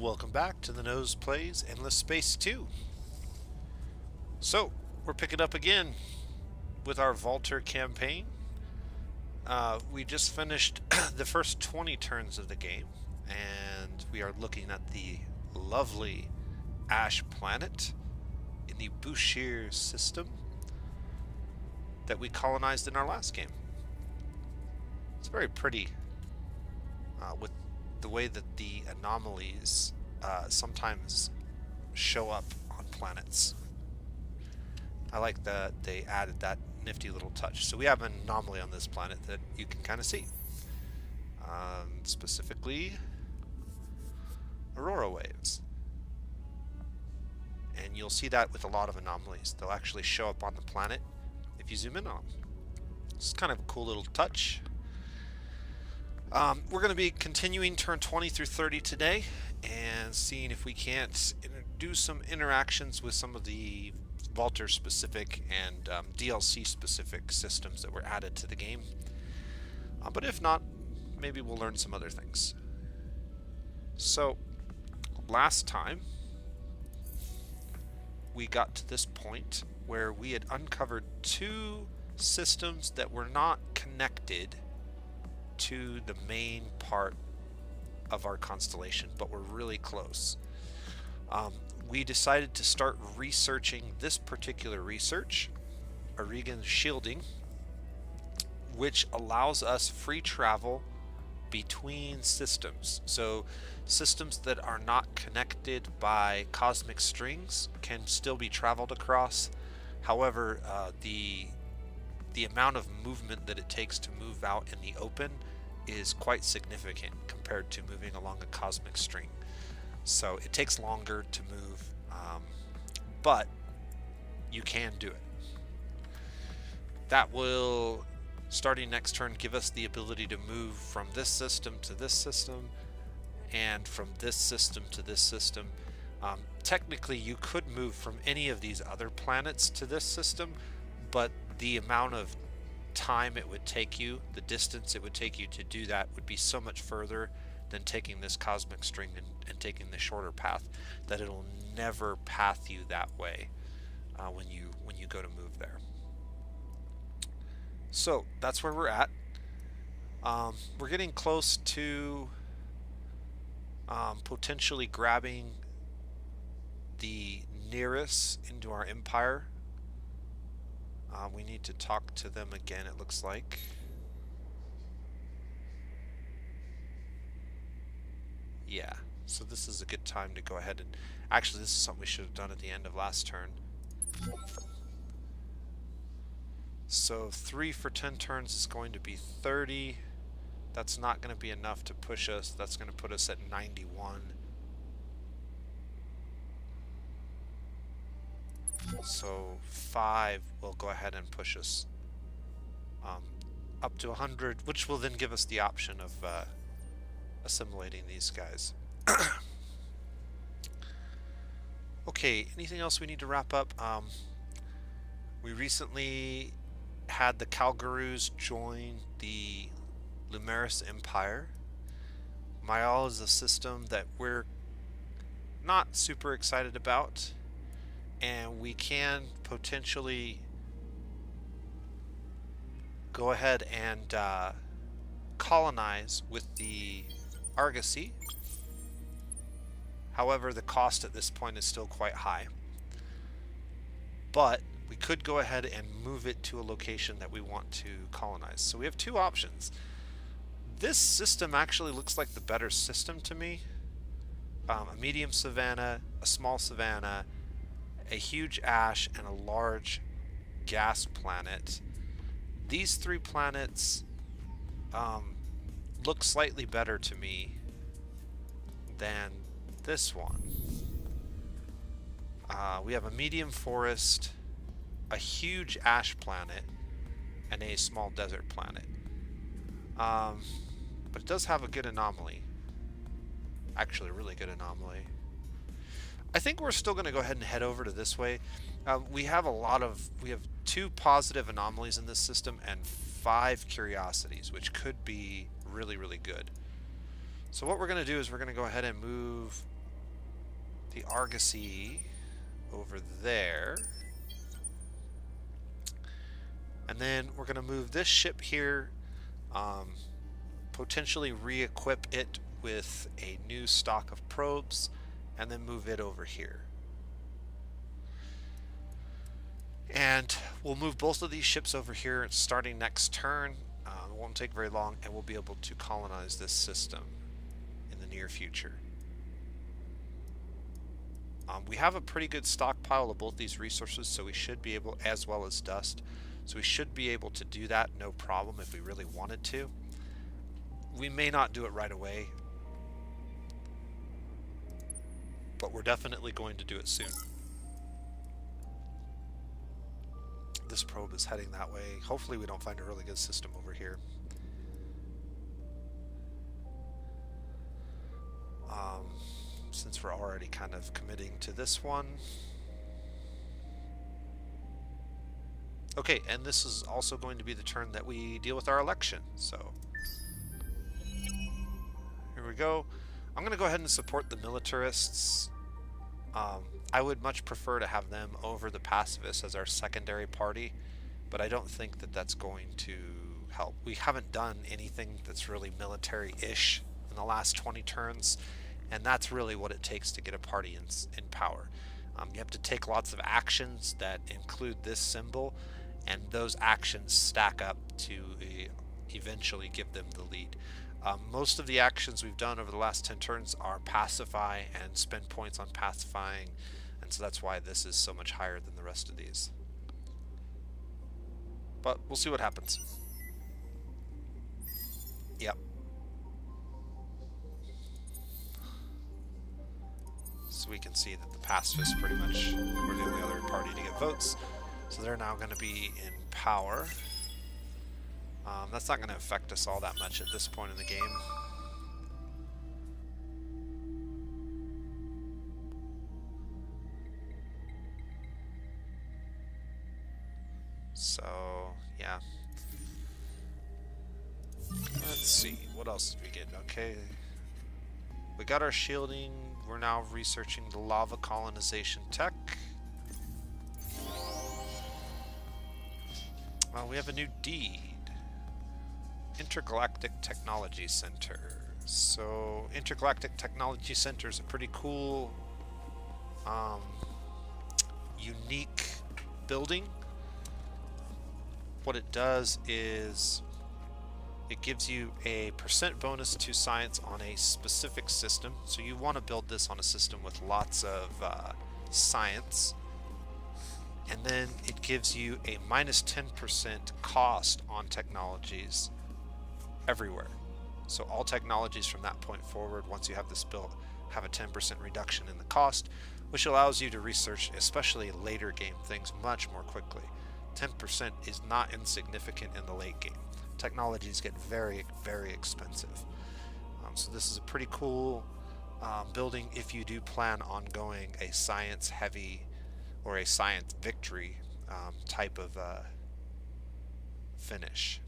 Welcome back to the Nose Plays Endless Space 2. So, we're picking up again with our Vaulter campaign. We just finished the first 20 turns of the game, and we are looking at the lovely Ash planet in the Bouchier system that we colonized in our last game. It's very pretty with the way that the anomalies sometimes show up on planets. I like that they added that nifty little touch. So we have an anomaly on this planet that you can kind of see. Specifically, aurora waves. And you'll see that with a lot of anomalies. They'll actually show up on the planet if you zoom in on them. It's kind of a cool little touch. We're going to be continuing turn 20 through 30 today and seeing if we can't do some interactions with some of the Vaulter specific and DLC specific systems that were added to the game. But if not, maybe we'll learn some other things. So, last time we got to this point where we had uncovered two systems that were not connected to the main part of our constellation, but we're really close. We decided to start researching this particular research, Aurigan shielding, which allows us free travel between systems. So systems that are not connected by cosmic strings can still be traveled across. However, the amount of movement that it takes to move out in the open is quite significant compared to moving along a cosmic string. So it takes longer to move, but you can do it. That will, starting next turn, give us the ability to move from this system to this system and from this system to this system. Technically, you could move from any of these other planets to this system, but the amount of time it would take you, the distance it would take you to do that would be so much further than taking this cosmic string and taking the shorter path that it'll never path you that way when you go to move there. So that's where we're at. We're getting close to potentially grabbing the nearest into our empire. We need to talk to them again, it looks like. Yeah, so this is a good time to go ahead and... Actually, this is something we should have done at the end of last turn. So 3 for 10 turns is going to be 30. That's not going to be enough to push us. That's going to put us at 91. So 5 will go ahead and push us up to 100, which will then give us the option of assimilating these guys. Okay, anything else we need to wrap up? We recently had the Calgarus join the Lumeris Empire. Mayal is a system that we're not super excited about, and we can potentially go ahead and colonize with the Argosy. However, the cost at this point is still quite high. But we could go ahead and move it to a location that we want to colonize. So we have two options. This system actually looks like the better system to me. A medium savanna, a small savanna, a huge ash, and a large gas planet. These 3 planets look slightly better to me than this one. We have a medium forest, a huge ash planet, and a small desert planet. But it does have a good anomaly. Actually, a really good anomaly. I think we're still going to go ahead and head over to this way. We have 2 positive anomalies in this system and 5 curiosities, which could be really, really good. So what we're going to do is we're going to go ahead and move the Argosy over there. And then we're going to move this ship here, potentially re-equip it with a new stock of probes, and then move it over here. And we'll move both of these ships over here starting next turn. It won't take very long, and we'll be able to colonize this system in the near future. We have a pretty good stockpile of both these resources, so we should be able, as well as dust, so we should be able to do that no problem if we really wanted to. We may not do it right away, but we're definitely going to do it soon. This probe is heading that way. Hopefully we don't find a really good system over here. Since we're already kind of committing to this one. Okay, and this is also going to be the turn that we deal with our election. So here we go. I'm going to go ahead and support the militarists. I would much prefer to have them over the pacifists as our secondary party, but I don't think that that's going to help. We haven't done anything that's really military-ish in the last 20 turns, and that's really what it takes to get a party in power. You have to take lots of actions that include this symbol, and those actions stack up to eventually give them the lead. Most of the actions we've done over the last 10 turns are pacify and spend points on pacifying, and so that's why this is so much higher than the rest of these. But we'll see what happens. Yep. So we can see that the pacifists pretty much were the only other party to get votes, so they're now going to be in power. That's not going to affect us all that much at this point in the game. So, yeah. Let's see, what else did we get? Okay. We got our shielding. We're now researching the lava colonization tech. Well, we have a new deed. Intergalactic Technology Center. So, Intergalactic Technology Center is a pretty cool, unique building. What it does is it gives you a % bonus to science on a specific system. So you want to build this on a system with lots of science. And then it gives you a -10% cost on technologies everywhere. So all technologies from that point forward, once you have this built, have a 10% reduction in the cost, which allows you to research, especially later game things, much more quickly. 10% is not insignificant in the late game. Technologies get very, very expensive. So this is a pretty cool building if you do plan on going a science heavy or a science victory type of finish.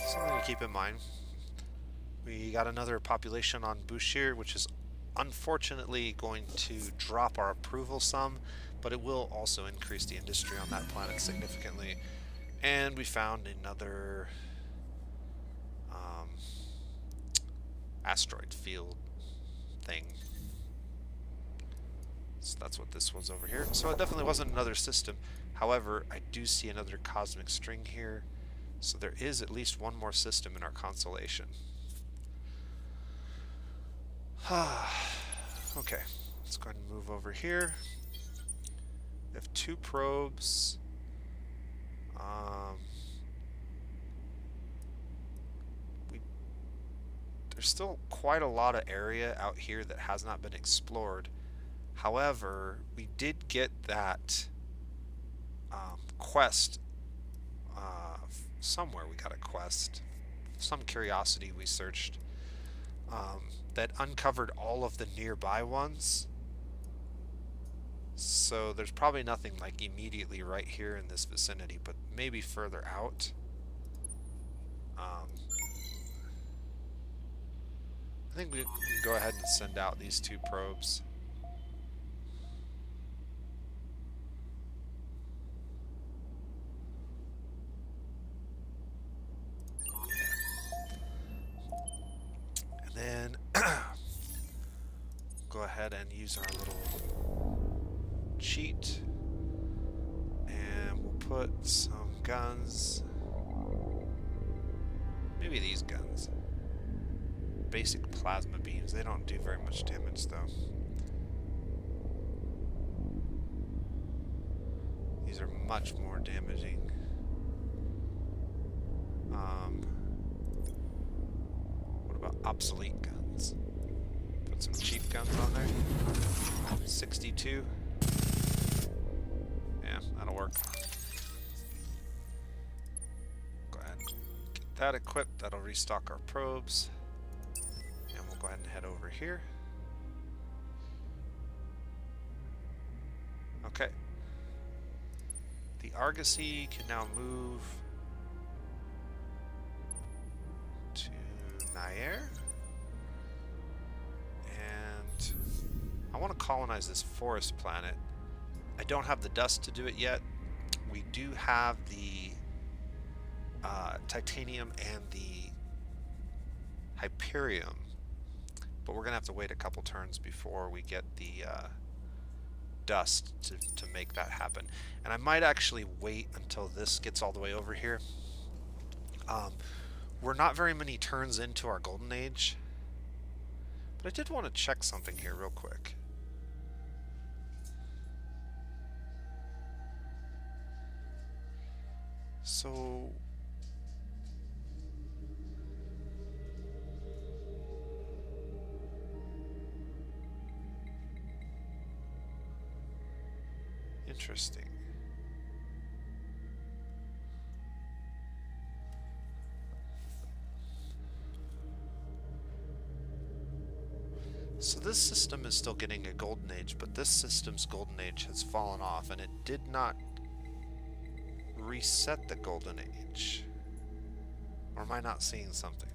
Something to keep in mind. We got another population on Bushir, which is unfortunately going to drop our approval some, but it will also increase the industry on that planet significantly. And we found another asteroid field thing. So that's what this was over here. So it definitely wasn't another system. However, I do see another cosmic string here. So there is at least one more system in our constellation. Okay, let's go ahead and move over here. We have 2 probes. There's still quite a lot of area out here that has not been explored. However, we did get that quest somewhere. We got a quest, some curiosity we searched that uncovered all of the nearby ones. So there's probably nothing like immediately right here in this vicinity, but maybe further out. I think we can go ahead and send out these 2 probes. And then go ahead and use our little cheat. And we'll put some guns. Maybe these guns. Basic plasma beams. They don't do very much damage though. These are much more damaging. What about obsolete guns? Put some cheap guns on there. 62. Yeah, that'll work. Go ahead and get that equipped. That'll restock our probes. And we'll go ahead and head over here. Okay. The Argosy can now move to Nair. And I want to colonize this forest planet. I don't have the dust to do it yet. We do have the titanium and the Hyperium, but we're gonna have to wait a couple turns before we get the dust to make that happen. And I might actually wait until this gets all the way over here. We're not very many turns into our golden age, but I did want to check something here real quick. So interesting. So this system is still getting a golden age, but this system's golden age has fallen off, and it did not reset the golden age. Or am I not seeing something?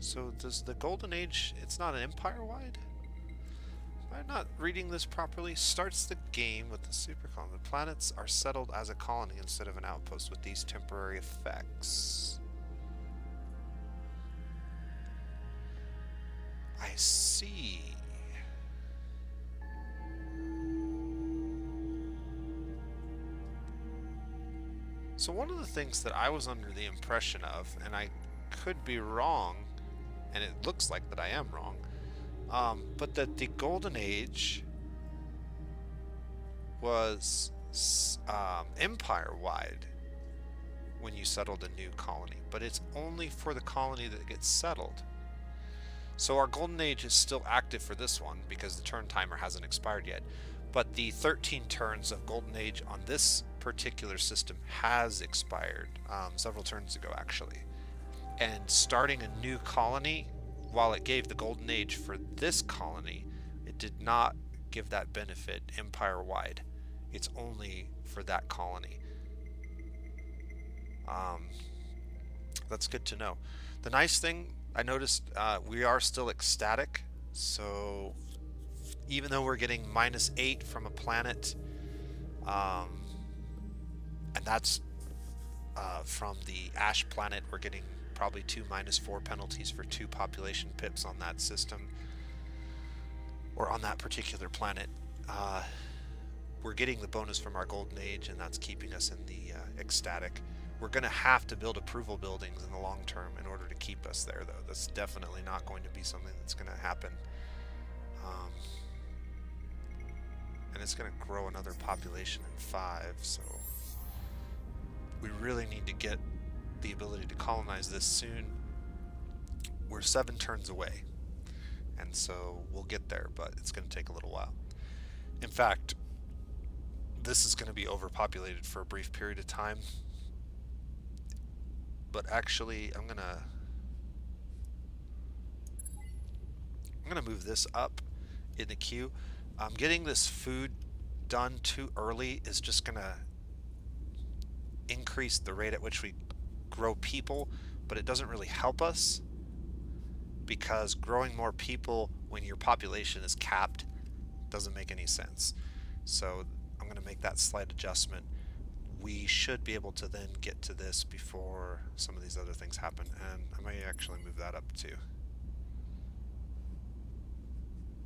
So does the golden age, it's not an empire-wide? Am I not reading this properly? Starts the game with the super colony. The planets are settled as a colony instead of an outpost with these temporary effects. I see. So one of the things that I was under the impression of, and I could be wrong, and it looks like that I am wrong, but that the golden age was empire-wide when you settled a new colony, but it's only for the colony that gets settled. So our golden age is still active for this one because the turn timer hasn't expired yet, but the 13 turns of golden age on this particular system has expired several turns ago actually. And starting a new colony, while it gave the golden age for this colony, it did not give that benefit empire-wide. It's only for that colony. That's good to know. The nice thing I noticed, we are still ecstatic, so even though we're getting -8 from a planet, and that's from the Ash planet, we're getting probably 2 -4 penalties for 2 population pips on that system, or on that particular planet. We're getting the bonus from our golden age, and that's keeping us in the ecstatic. We're going to have to build approval buildings in the long term in order to keep us there, though. That's definitely not going to be something that's going to happen. And it's going to grow another population in 5, so we really need to get the ability to colonize this soon. We're 7 turns away, and so we'll get there, but it's going to take a little while. In fact, this is going to be overpopulated for a brief period of time. But actually, I'm gonna move this up in the queue. I'm getting this food done too early is just going to increase the rate at which we grow people, but it doesn't really help us, because growing more people when your population is capped doesn't make any sense. So I'm going to make that slight adjustment. We should be able to then get to this before some of these other things happen, and I may actually move that up too.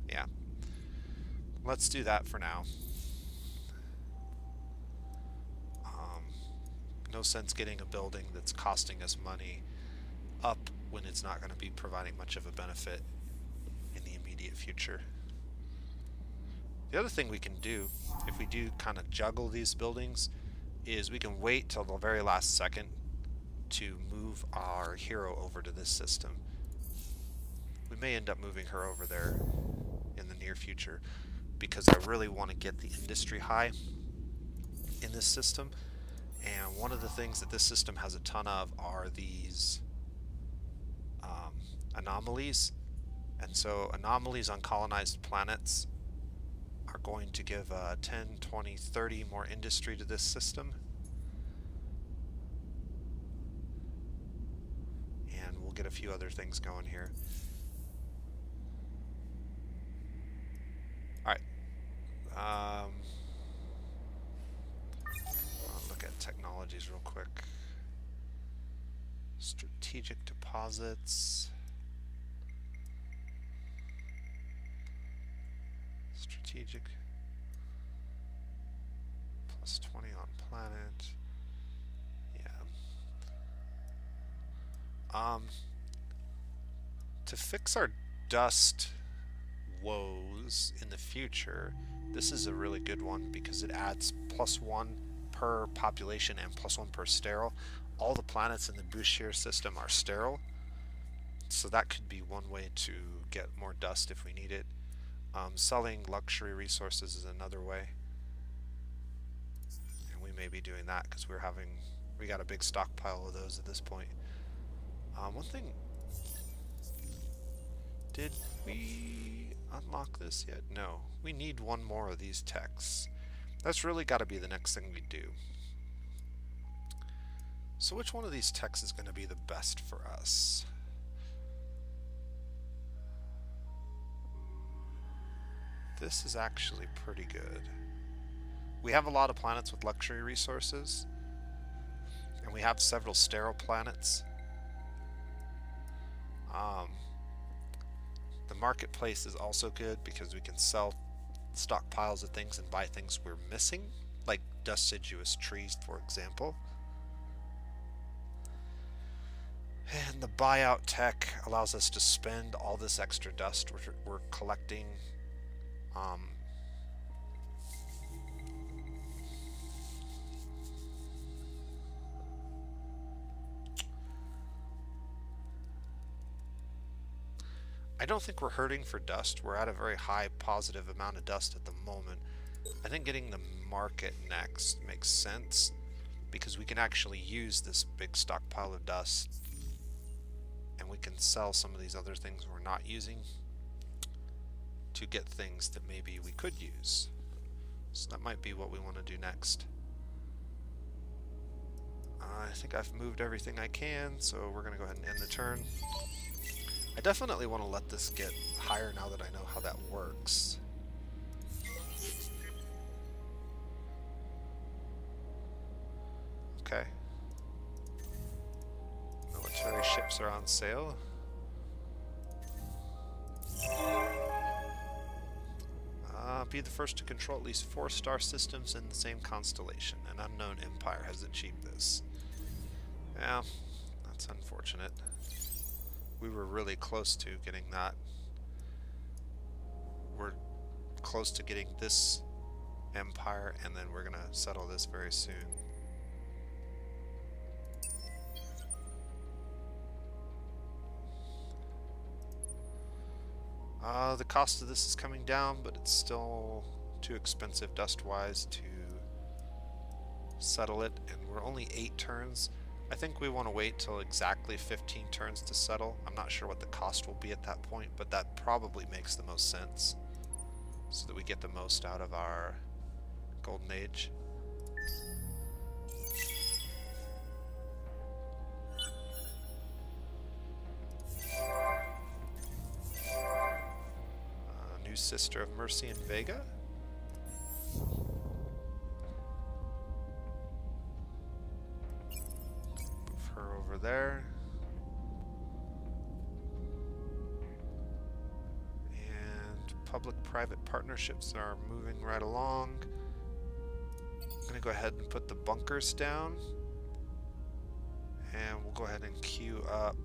Yeah, let's do that for now. No sense getting a building that's costing us money up when it's not going to be providing much of a benefit in the immediate future. The other thing we can do, if we do kind of juggle these buildings, is we can wait till the very last second to move our hero over to this system. We may end up moving her over there in the near future, because I really want to get the industry high in this system. And one of the things that this system has a ton of are these anomalies. And so anomalies on colonized planets are going to give 10, 20, 30 more industry to this system. And we'll get a few other things going here. Alright. I'll look at technologies real quick. Strategic deposits. Strategic. Plus 20 on planet. Yeah. To fix our dust woes in the future, this is a really good one because it adds +1 per population and +1 per sterile. All the planets in the Bouchier system are sterile, so that could be one way to get more dust if we need it. Selling luxury resources is another way, and we may be doing that because we got a big stockpile of those at this point. One thing, did we unlock this yet? No, we need one more of these techs. That's really got to be the next thing we do. So which one of these techs is going to be the best for us? This is actually pretty good. We have a lot of planets with luxury resources, and we have several sterile planets. The marketplace is also good because we can sell stockpiles of things and buy things we're missing, like deciduous trees, for example. And the buyout tech allows us to spend all this extra dust we're collecting. I don't think we're hurting for dust. We're at a very high positive amount of dust at the moment. I think getting the market next makes sense because we can actually use this big stockpile of dust and we can sell some of these other things we're not using to get things that maybe we could use. So that might be what we want to do next. I think I've moved everything I can, so we're going to go ahead and end the turn. I definitely want to let this get higher now that I know how that works. Okay. Military ships are on sale. Be the first to control at least 4 star systems in the same constellation. An unknown empire has achieved this. Yeah, that's unfortunate. We were really close to getting that. We're close to getting this empire, and then we're gonna settle this very soon. The cost of this is coming down, but it's still too expensive dust-wise to settle it, and we're only 8 turns. I think we want to wait till exactly 15 turns to settle. I'm not sure what the cost will be at that point, but that probably makes the most sense so that we get the most out of our Golden Age. New Sister of Mercy in Vega. Move her over there. Public-private partnerships are moving right along. I'm going to go ahead and put the bunkers down. And we'll go ahead and queue up.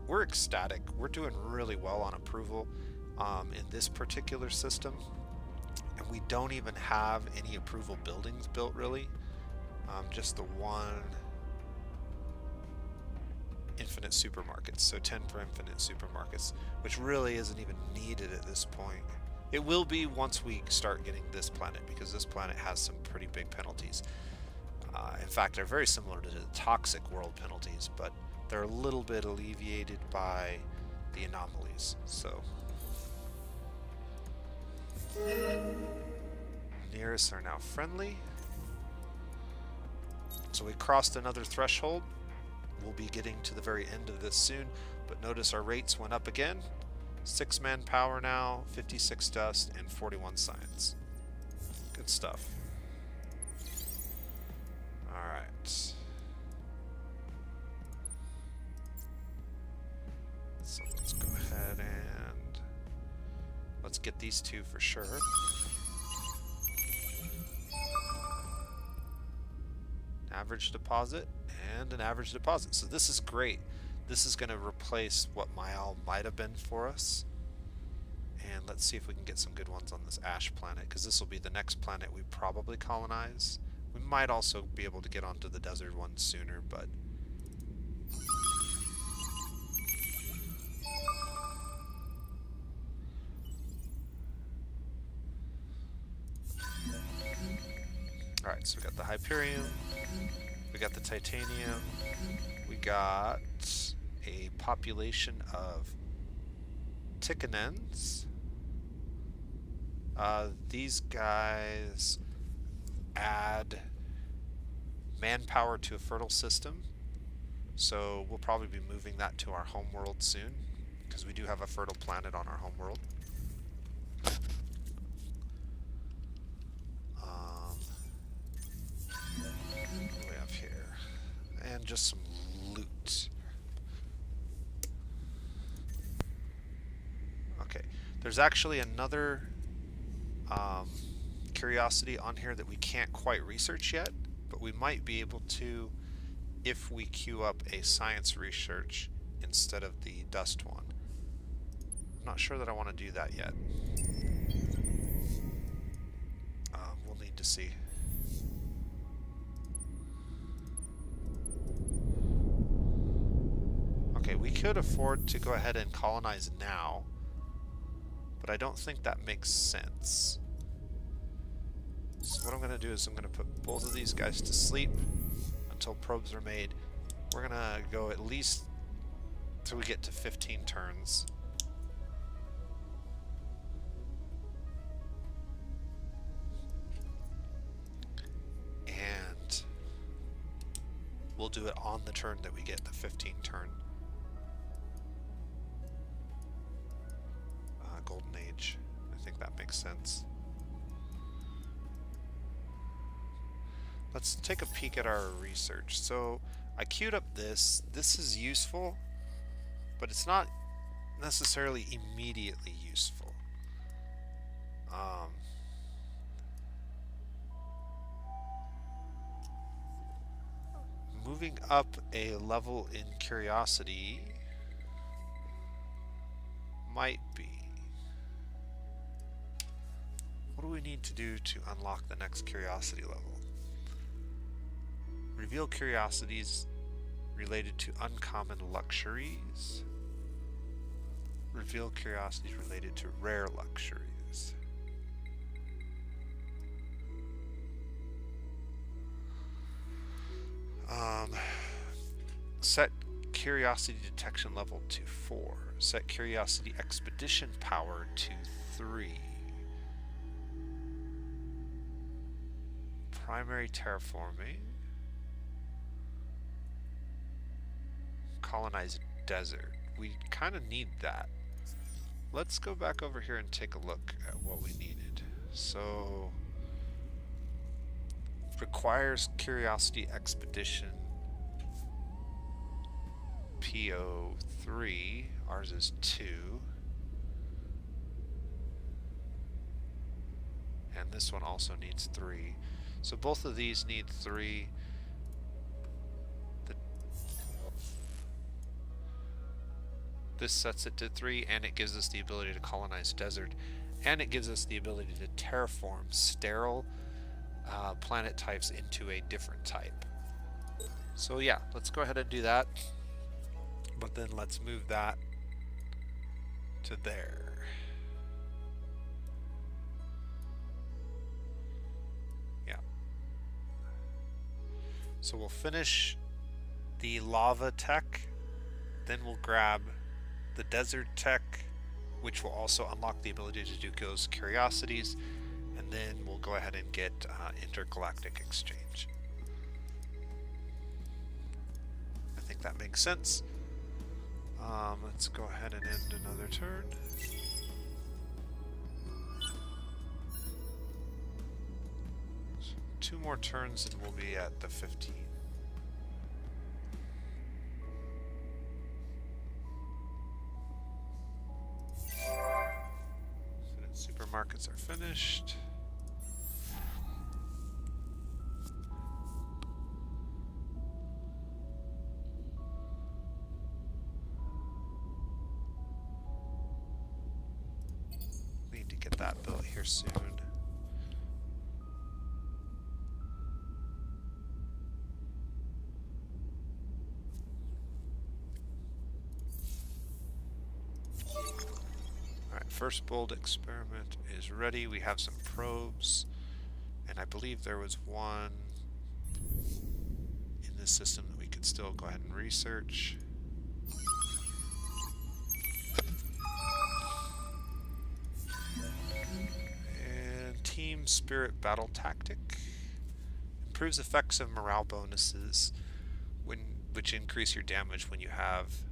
We're ecstatic. We're doing really well on approval in this particular system. And we don't even have any approval buildings built, really. Just the one infinite supermarkets, so 10 per infinite supermarkets, which really isn't even needed at this point. It will be once we start getting this planet, because this planet has some pretty big penalties. In fact, they're very similar to the toxic world penalties, but they're a little bit alleviated by the anomalies. So nearest are now friendly. So we crossed another threshold. We'll be getting to the very end of this soon, but notice our rates went up again. 6 manpower now, 56 dust, and 41 science. Good stuff. Alright. So let's go ahead and let's get these two for sure. Average deposit and an average deposit. So this is great. This is going to replace what Mael might have been for us. And let's see if we can get some good ones on this ash planet, because this will be the next planet we probably colonize. We might also be able to get onto the desert one sooner, but alright, so we got the Hyperion. We got the Titanium. We got a population of Tickanens. These guys add manpower to a fertile system. So we'll probably be moving that to our home world soon, because we do have a fertile planet on our home world. And just some loot. Okay, there's actually another curiosity on here that we can't quite research yet, but we might be able to if we queue up a science research instead of the dust one. I'm not sure that I want to do that yet. We'll need to see. Okay, we could afford to go ahead and colonize now, but I don't think that makes sense. So what I'm going to do is I'm going to put both of these guys to sleep until probes are made. We're going to go at least till we get to 15 turns. And we'll do it on the turn that we get the 15 turn. Golden Age. I think that makes sense. Let's take a peek at our research. So I queued up this. This is useful, but it's not necessarily immediately useful. Moving up a level in curiosity might be. What do we need to do to unlock the next curiosity level? Reveal curiosities related to uncommon luxuries. Reveal curiosities related to rare luxuries. Set curiosity detection level to 4. Set curiosity expedition power to 3. Primary terraforming. Colonize desert. We kind of need that. Let's go back over here and take a look at what we needed. So, requires Curiosity Expedition PO3. Ours is 2. And this one also needs 3. So both of these need 3. This sets it to 3, and it gives us the ability to colonize desert, and it gives us the ability to terraform sterile planet types into a different type. So yeah, let's go ahead and do that, but then let's move that to there. Yeah. So we'll finish the lava tech, then we'll grab the desert tech, which will also unlock the ability to do those curiosities, and then we'll go ahead and get intergalactic exchange. I think that makes sense. Let's go ahead and end another turn. So 2 more turns and we'll be at the 15. Supermarkets are finished. We need to get that built here soon. First bold experiment is ready. We have some probes, and I believe there was one in this system that we could still go ahead and research. And Team Spirit Battle Tactic improves effects of morale bonuses which increase your damage when you have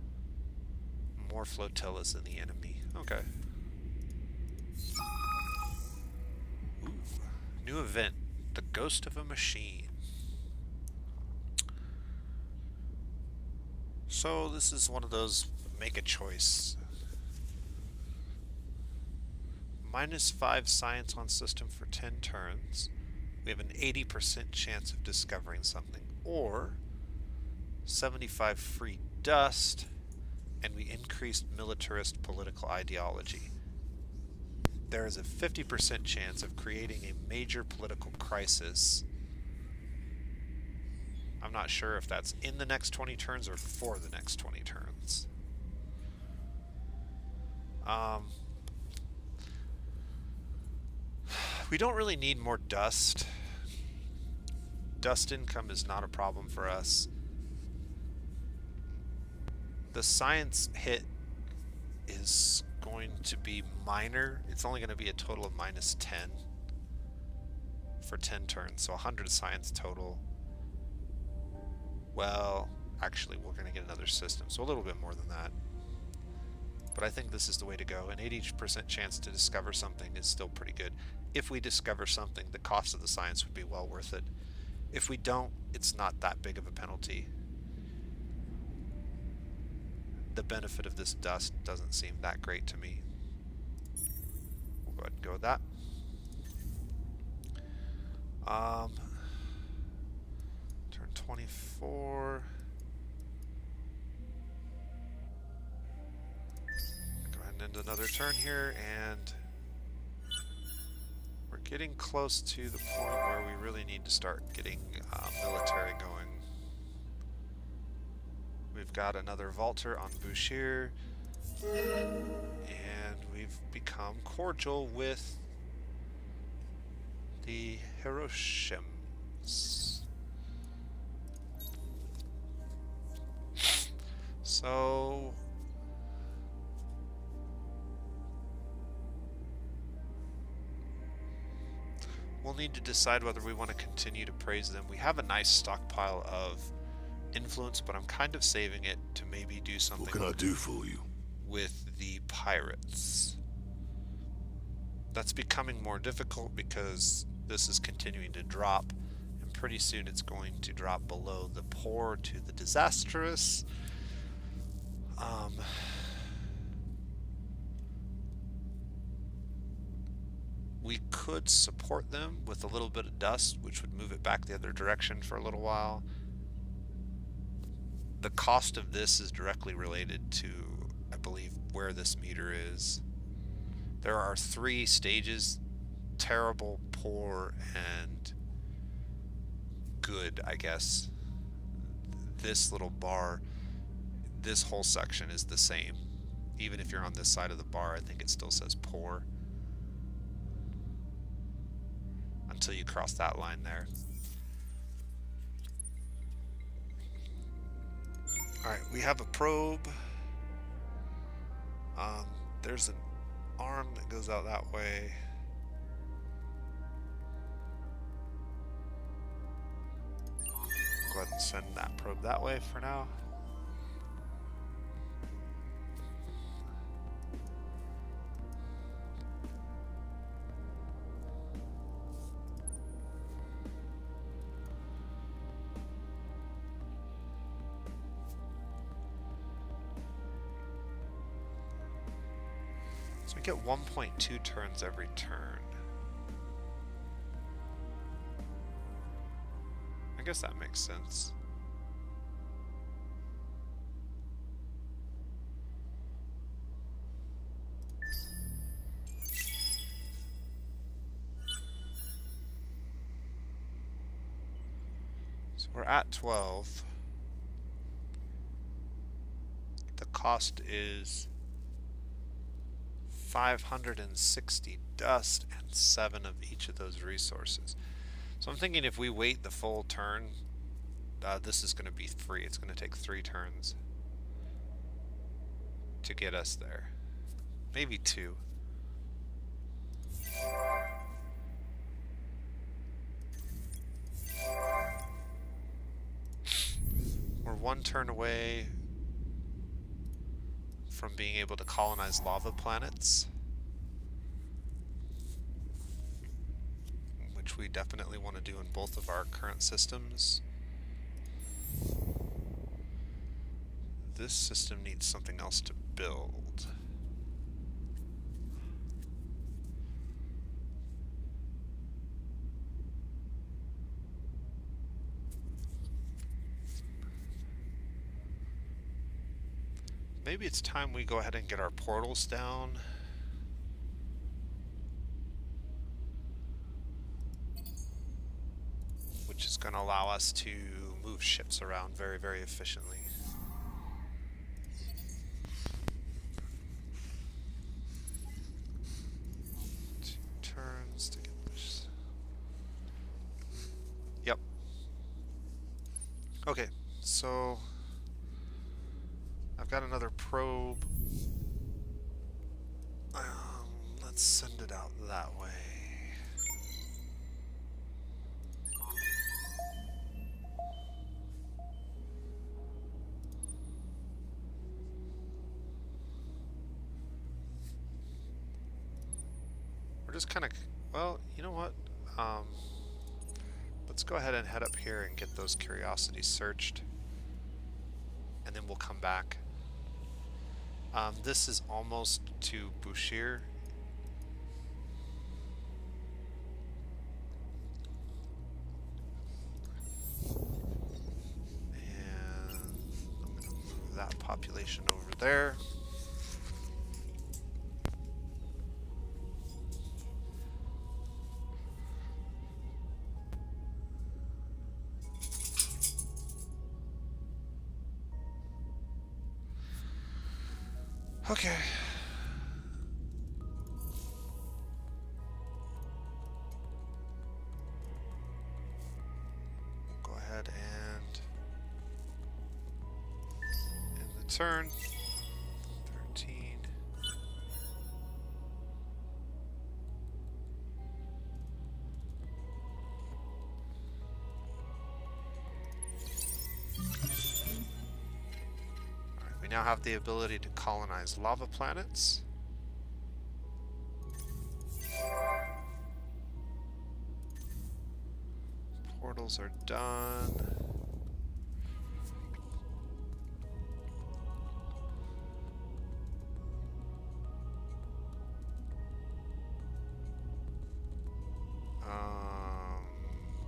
more flotillas than the enemy. Okay. Ooh, new event, the Ghost of a Machine. So this is one of those make a choice. -5 science on system for 10 turns. We have an 80% chance of discovering something, or 75 free dust, and we increased militarist political ideology. There is a 50% chance of creating a major political crisis. I'm not sure if that's in the next 20 turns or before the next 20 turns. We don't really need more dust. Dust income is not a problem for us. The science hit is going to be minor. It's only going to be a total of -10 for 10 turns, so 100 science total. Well, actually, we're going to get another system, so a little bit more than that. But I think this is the way to go. An 80% chance to discover something is still pretty good. If we discover something, the cost of the science would be well worth it. If we don't, it's not that big of a penalty. The benefit of this dust doesn't seem that great to me. We'll go ahead and go with that. Turn 24. Go ahead and end another turn here, and we're getting close to the point where we really need to start getting military going. We've got another Vaulter on Bouchier, and we've become cordial with the Hiroshims. So we'll need to decide whether we want to continue to praise them. We have a nice stockpile of influence, but I'm kind of saving it to maybe do something. What can I do for you? With the pirates. That's becoming more difficult because this is continuing to drop, and pretty soon it's going to drop below the poor to the disastrous. We could support them with a little bit of dust, which would move it back the other direction for a little while. The cost of this is directly related to, I believe, where this meter is. There are 3 stages: terrible, poor, and good, I guess. This little bar, this whole section is the same. Even if you're on this side of the bar, I think it still says poor. Until you cross that line there. Alright, we have a probe. There's an arm that goes out that way. Go ahead and send that probe that way for now. So we get 1.2 turns every turn. I guess that makes sense. So we're at 12. The cost is 560 dust and 7 of each of those resources. So I'm thinking if we wait the full turn, this is going to be free. It's going to take 3 turns to get us there. Maybe 2. We're 1 turn away from being able to colonize lava planets, which we definitely want to do in both of our current systems. This system needs something else to build. Maybe it's time we go ahead and get our portals down. Which is going to allow us to move ships around very, very efficiently. Turns to get this. Yep. Okay, so I've got another probe. Let's send it out that way. We're just kind of, well, you know what? Let's go ahead and head up here and get those curiosities searched. And then we'll come back. This is almost to Bushir. And I'm going to move that population over there. Okay. Go ahead and end the turn. 13. now have the ability to colonize lava planets. Portals are done.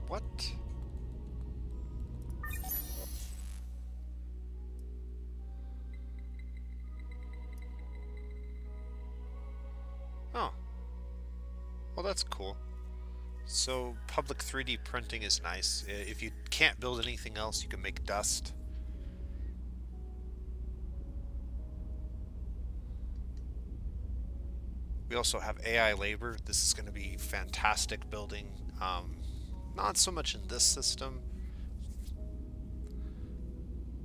What? Oh. Well, that's cool. So, public 3D printing is nice. If you can't build anything else, you can make dust. We also have AI labor. This is going to be fantastic building. Not so much in this system,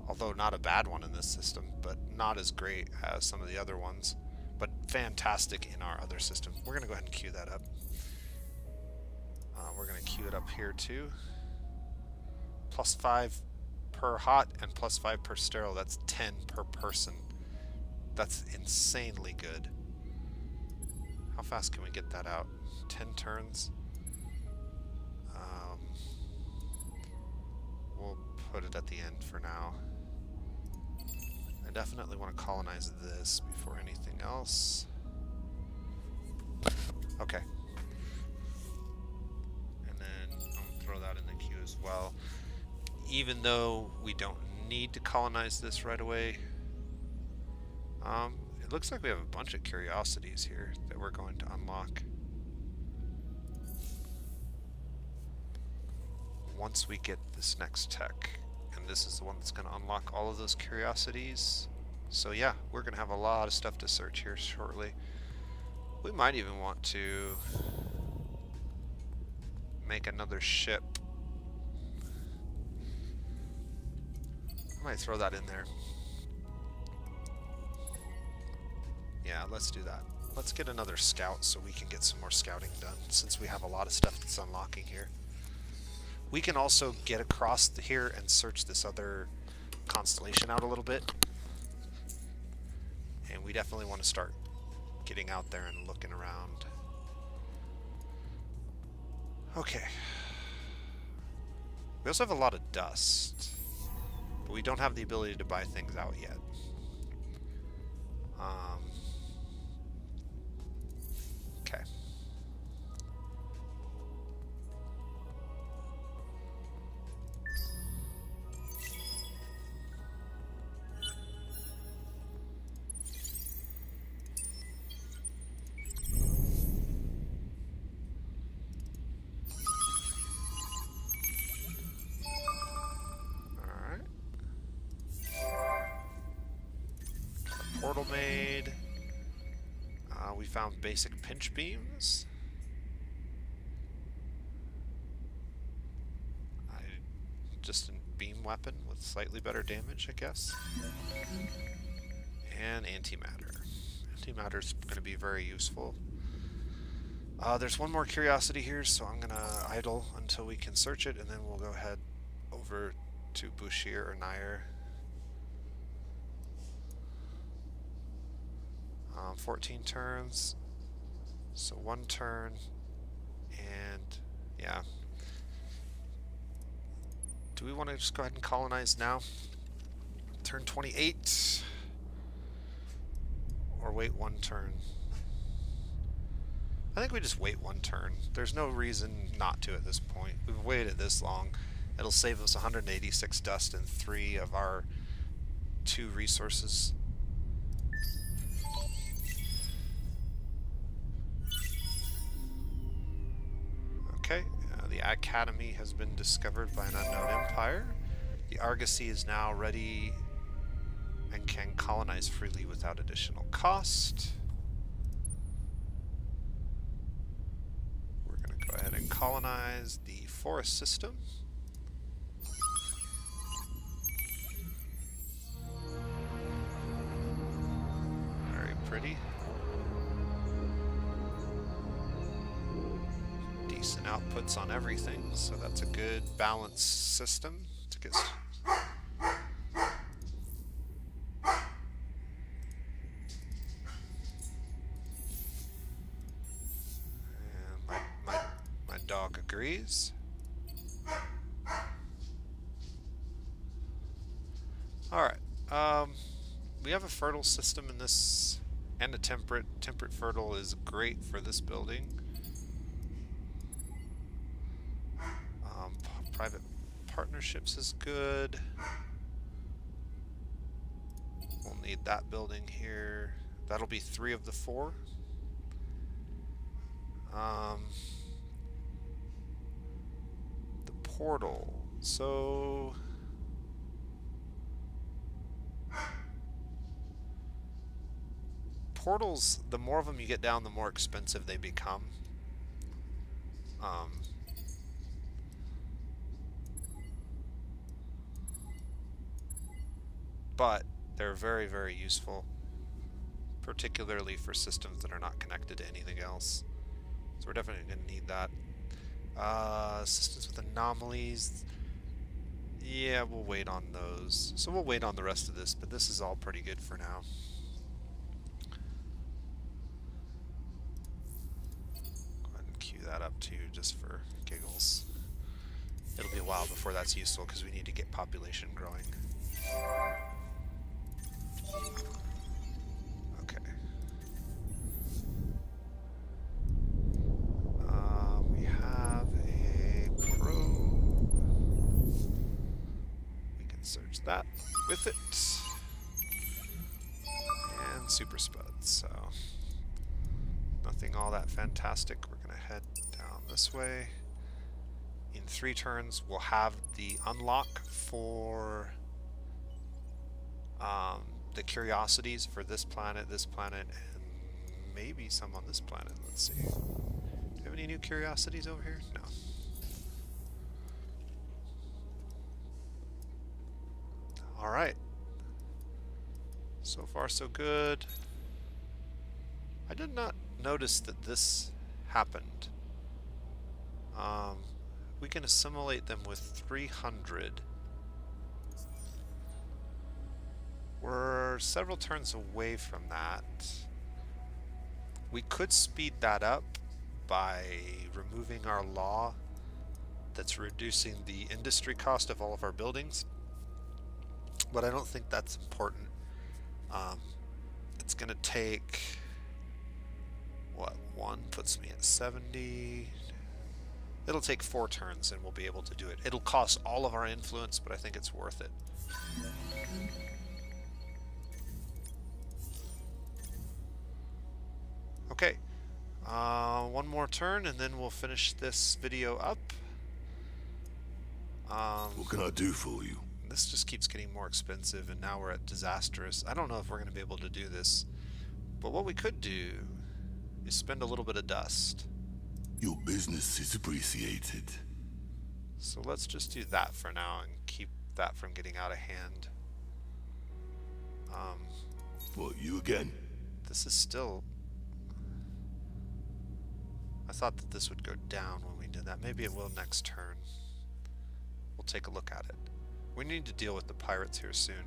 although not a bad one in this system, but not as great as some of the other ones, but fantastic in our other system. We're going to go ahead and queue that up. We're going to queue it up here too. +5 per hot and +5 per sterile. That's 10 per person. That's insanely good. How fast can we get that out? 10 turns? We'll put it at the end for now. I definitely want to colonize this before anything else. Okay. And then I'm going to throw that in the queue as well. Even though we don't need to colonize this right away, it looks like we have a bunch of curiosities here that we're going to unlock once we get this next tech, and this is the one that's going to unlock all of those curiosities. So yeah, we're going to have a lot of stuff to search here shortly. We might even want to make another ship. I might throw that in there. Yeah, let's do that. Let's get another scout so we can get some more scouting done, since we have a lot of stuff that's unlocking here. We can also get across here and search this other constellation out a little bit. And we definitely want to start getting out there and looking around. Okay. We also have a lot of dust, but we don't have the ability to buy things out yet. Okay. Portal made. We found basic pinch beams. Just a beam weapon with slightly better damage, I guess. And antimatter. Antimatter's going to be very useful. There's one more curiosity here, so I'm going to idle until we can search it, and then we'll go ahead over to Bushir or Nair. 14 turns, so 1 turn, and yeah. Do we want to just go ahead and colonize now? Turn 28, or wait 1 turn? I think we just wait 1 turn. There's no reason not to at this point. We've waited this long. It'll save us 186 dust and 3 of our 2 resources. Okay, the Academy has been discovered by an unknown empire. The Argosy is now ready and can colonize freely without additional cost. We're going to go ahead and colonize the forest system. Very pretty. Decent outputs on everything, so that's a good balanced system to get. degrees. Alright, we have a fertile system in this, and a temperate. Temperate fertile is great for this building. Private partnerships is good. We'll need that building here. That'll be 3 of the 4. The portal. So portals, the more of them you get down, the more expensive they become. But they're very, very useful, particularly for systems that are not connected to anything else. So we're definitely going to need that. Systems with anomalies. Yeah, we'll wait on those. So we'll wait on the rest of this, but this is all pretty good for now. Go ahead and queue that up too, just for giggles. It'll be a while before that's useful because we need to get population growing. Okay. We have a probe. We can search that with it. And super spuds, so nothing all that fantastic. We're going to head down this way. In 3 turns, we'll have the unlock for the curiosities for this planet, and maybe some on this planet. Let's see. Do you have any new curiosities over here? No. Alright. So far, so good. I did not notice that this happened. We can assimilate them with 300. We're several turns away from that. We could speed that up by removing our law that's reducing the industry cost of all of our buildings, but I don't think that's important. It's gonna take, what, 1 puts me at 70. It'll take 4 turns and we'll be able to do it. It'll cost all of our influence, but I think it's worth it. Okay, 1 more turn and then we'll finish this video up. What can I do for you? This just keeps getting more expensive, and now we're at disastrous. I don't know if we're going to be able to do this, but what we could do is spend a little bit of dust. Your business is appreciated. So let's just do that for now and keep that from getting out of hand. What, you again? This is still... I thought that this would go down when we did that. Maybe it will next turn. We'll take a look at it. We need to deal with the pirates here soon.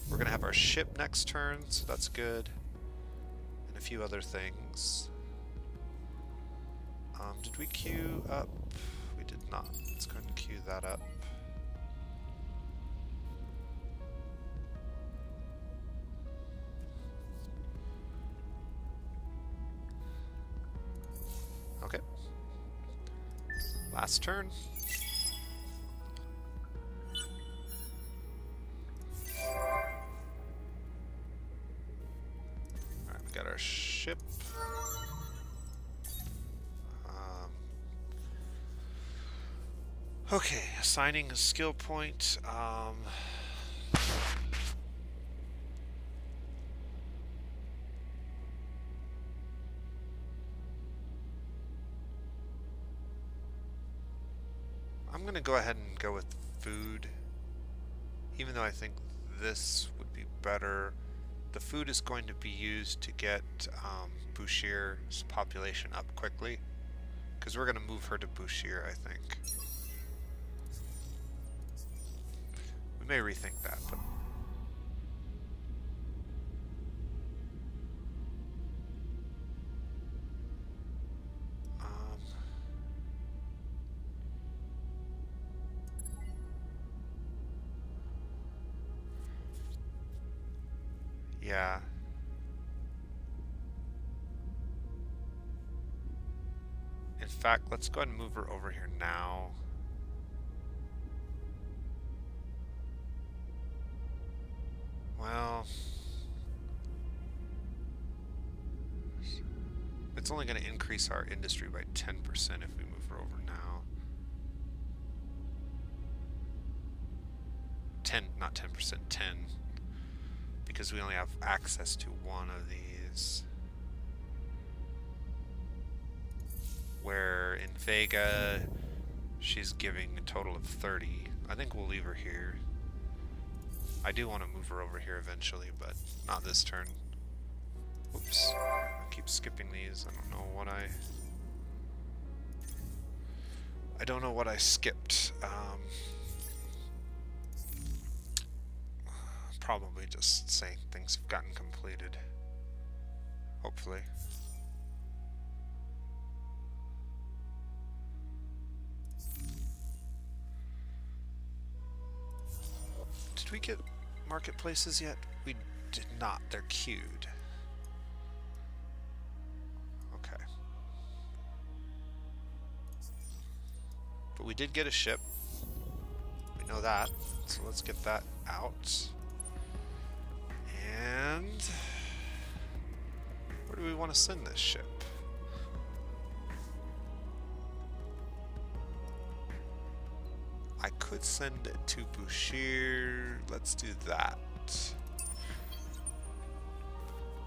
We're going to have our ship next turn, so that's good. And a few other things. Did we queue up? We did not. Let's go ahead and queue that up. Okay. Last turn. Alright, we got our ship. Okay, assigning a skill point. I'm going to go ahead and go with food, even though I think this would be better. The food is going to be used to get Bushir's population up quickly, because we're going to move her to Bushir, I think. We may rethink that, but... Yeah. In fact, let's go ahead and move her over here now. Well, it's only going to increase our industry by 10% if we move her over now. 10, not 10%, 10. Because we only have access to one of these. Where in Vega, she's giving a total of 30. I think we'll leave her here. I do want to move her over here eventually, but not this turn. Oops. I keep skipping these. I don't know what I skipped. Probably just saying things have gotten completed. Hopefully. Did we get marketplaces yet? We did not. They're queued. Okay. But we did get a ship. We know that. So let's get that out. And where do we want to send this ship? I could send it to Bushir. Let's do that.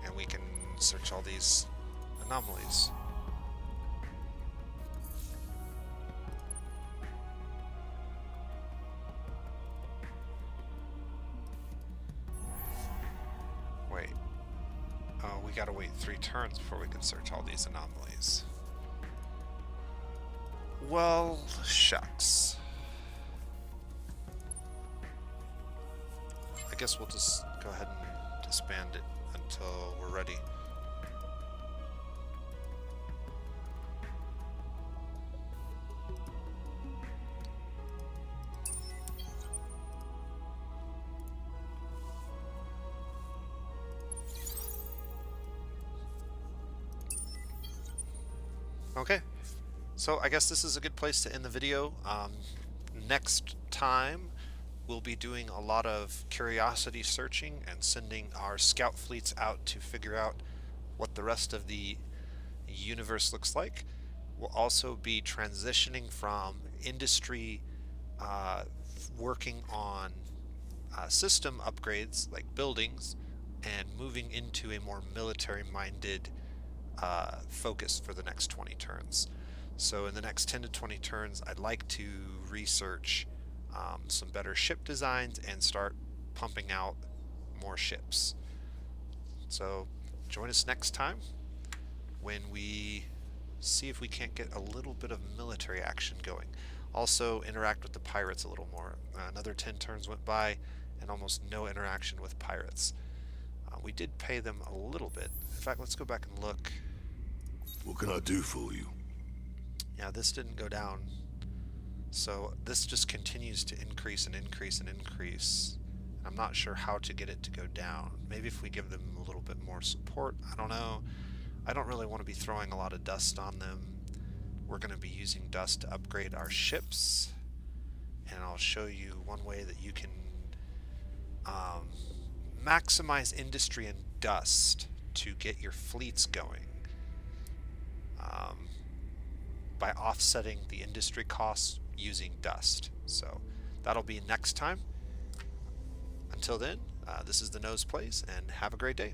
And we can search all these anomalies. Wait. Oh, we gotta wait 3 turns before we can search all these anomalies. Well, shucks. I guess we'll just go ahead and disband it until we're ready. Okay, so I guess this is a good place to end the video. Next time we'll be doing a lot of curiosity searching and sending our scout fleets out to figure out what the rest of the universe looks like. We'll also be transitioning from industry working on system upgrades like buildings and moving into a more military-minded focus for the next 20 turns. So in the next 10 to 20 turns, I'd like to research some better ship designs and start pumping out more ships. So join us next time when we see if we can't get a little bit of military action going. Also interact with the pirates a little more. Another 10 turns went by and almost no interaction with pirates. We did pay them a little bit. In fact, let's go back and look. What can I do for you? Yeah, this didn't go down. So this just continues to increase and increase and increase. I'm not sure how to get it to go down. Maybe if we give them a little bit more support. I don't know. I don't really want to be throwing a lot of dust on them. We're going to be using dust to upgrade our ships. And I'll show you one way that you can maximize industry and dust to get your fleets going. By offsetting the industry costs using dust. So that'll be next time. Until then, this is the Nose Plays, and have a great day.